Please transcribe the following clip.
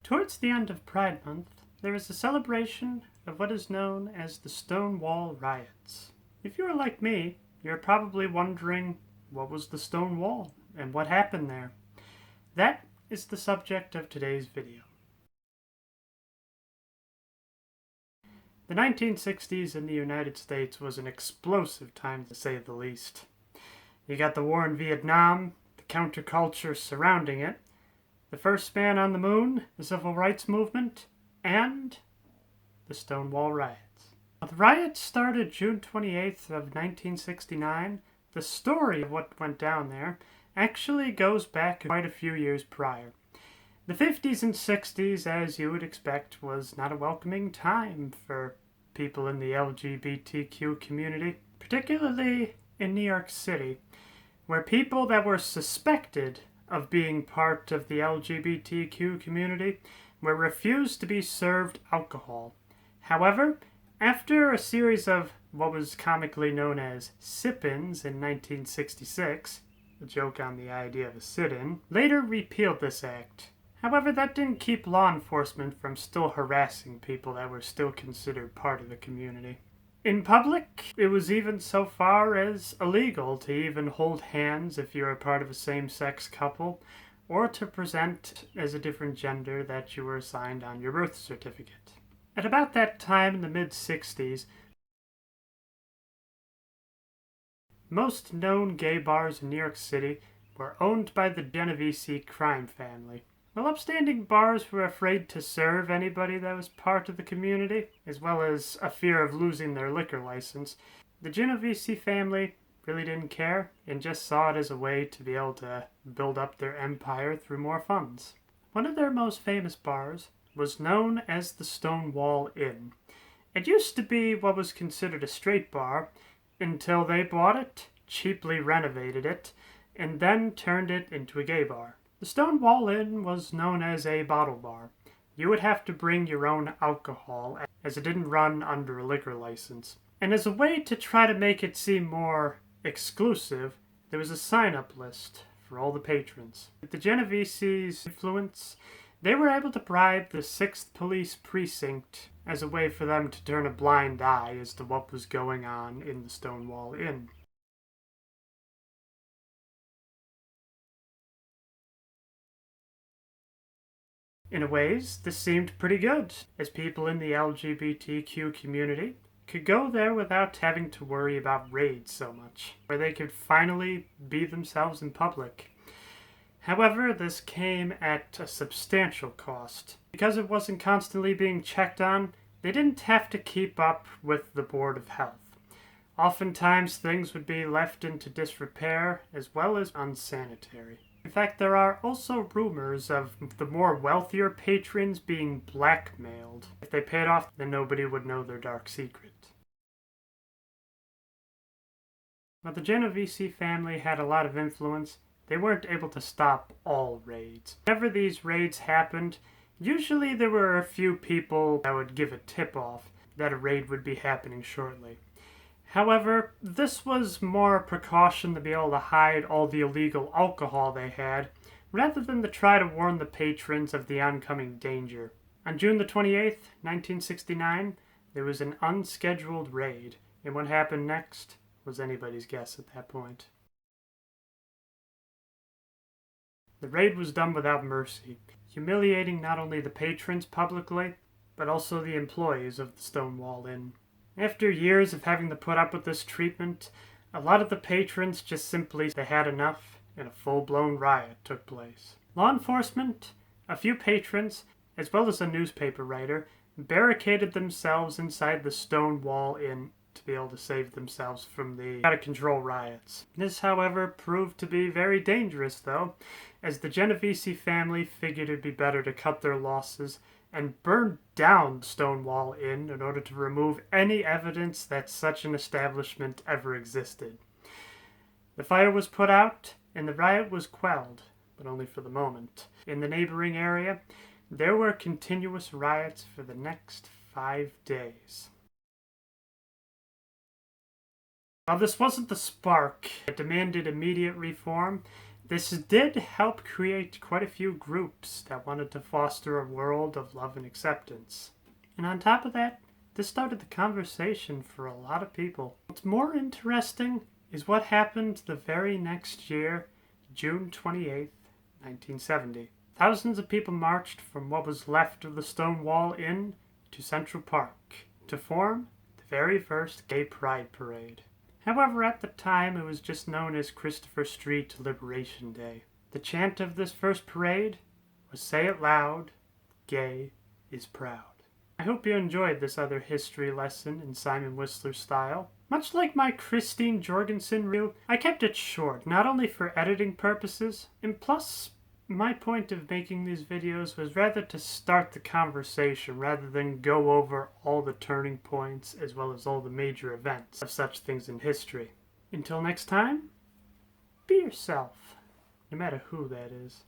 Towards the end of Pride Month, there is a celebration of what is known as the Stonewall Riots. If you are like me, you're probably wondering, what was the Stonewall and what happened there? That is the subject of today's video. The 1960s in the United States was an explosive time, to say the least. You got the war in Vietnam, the counterculture surrounding it, the first man on the moon, the civil rights movement, and the Stonewall Riots. The riots started June 28th of 1969. The story of what went down there actually goes back quite a few years prior. The 50s and 60s, as you would expect, was not a welcoming time for people in the LGBTQ community, particularly in New York City, where people that were suspected of being part of the LGBTQ community were refused to be served alcohol. However, after a series of what was comically known as sip-ins in 1966, a joke on the idea of a sit-in, later repealed this act. However, that didn't keep law enforcement from still harassing people that were still considered part of the community. In public, it was even so far as illegal to even hold hands if you're a part of a same-sex couple, or to present as a different gender that you were assigned on your birth certificate. At about that time in the mid-60s, most known gay bars in New York City were owned by the Genovese crime family. While upstanding bars were afraid to serve anybody that was part of the community, as well as a fear of losing their liquor license, the Genovese family really didn't care and just saw it as a way to be able to build up their empire through more funds. One of their most famous bars was known as the Stonewall Inn. It used to be what was considered a straight bar until they bought it, cheaply renovated it, and then turned it into a gay bar. The Stonewall Inn was known as a bottle bar. You would have to bring your own alcohol, as it didn't run under a liquor license. And as a way to try to make it seem more exclusive, there was a sign-up list for all the patrons. The Genovese Influence, they were able to bribe the 6th Police Precinct as a way for them to turn a blind eye as to what was going on in the Stonewall Inn. In a ways, this seemed pretty good, as people in the LGBTQ community could go there without having to worry about raids so much, where they could finally be themselves in public. However, this came at a substantial cost. Because it wasn't constantly being checked on, they didn't have to keep up with the Board of Health. Oftentimes, things would be left into disrepair as well as unsanitary. In fact, there are also rumors of the more wealthier patrons being blackmailed. If they paid off, then nobody would know their dark secret. While the Genovese family had a lot of influence, they weren't able to stop all raids. Whenever these raids happened, usually there were a few people that would give a tip-off that a raid would be happening shortly. However, this was more a precaution to be able to hide all the illegal alcohol they had, rather than to try to warn the patrons of the oncoming danger. On June the 28th, 1969, there was an unscheduled raid, and what happened next was anybody's guess at that point. The raid was done without mercy, humiliating not only the patrons publicly, but also the employees of the Stonewall Inn. After years of having to put up with this treatment, a lot of the patrons just simply they had enough, and a full-blown riot took place. Law enforcement, a few patrons, as well as a newspaper writer, barricaded themselves inside the Stonewall Inn to be able to save themselves from the out-of-control riots. This, however, proved to be very dangerous, though, as the Genovese family figured it'd be better to cut their losses and burned down Stonewall Inn in order to remove any evidence that such an establishment ever existed. The fire was put out, and the riot was quelled, but only for the moment. In the neighboring area, there were continuous riots for the next 5 days. While this wasn't the spark that demanded immediate reform, This did help create quite a few groups that wanted to foster a world of love and acceptance. And on top of that, this started the conversation for a lot of people. What's more interesting is what happened the very next year, June 28th, 1970. Thousands of people marched from what was left of the Stonewall Inn to Central Park to form the very first Gay Pride Parade. However, at the time, it was just known as Christopher Street Liberation Day. The chant of this first parade was "Say it loud, gay is proud." I hope you enjoyed this other history lesson in Simon Whistler style. Much like my Christine Jorgensen review, I kept it short, not only for editing purposes, and plus, my point of making these videos was rather to start the conversation rather than go over all the turning points as well as all the major events of such things in history. Until next time, be yourself, no matter who that is.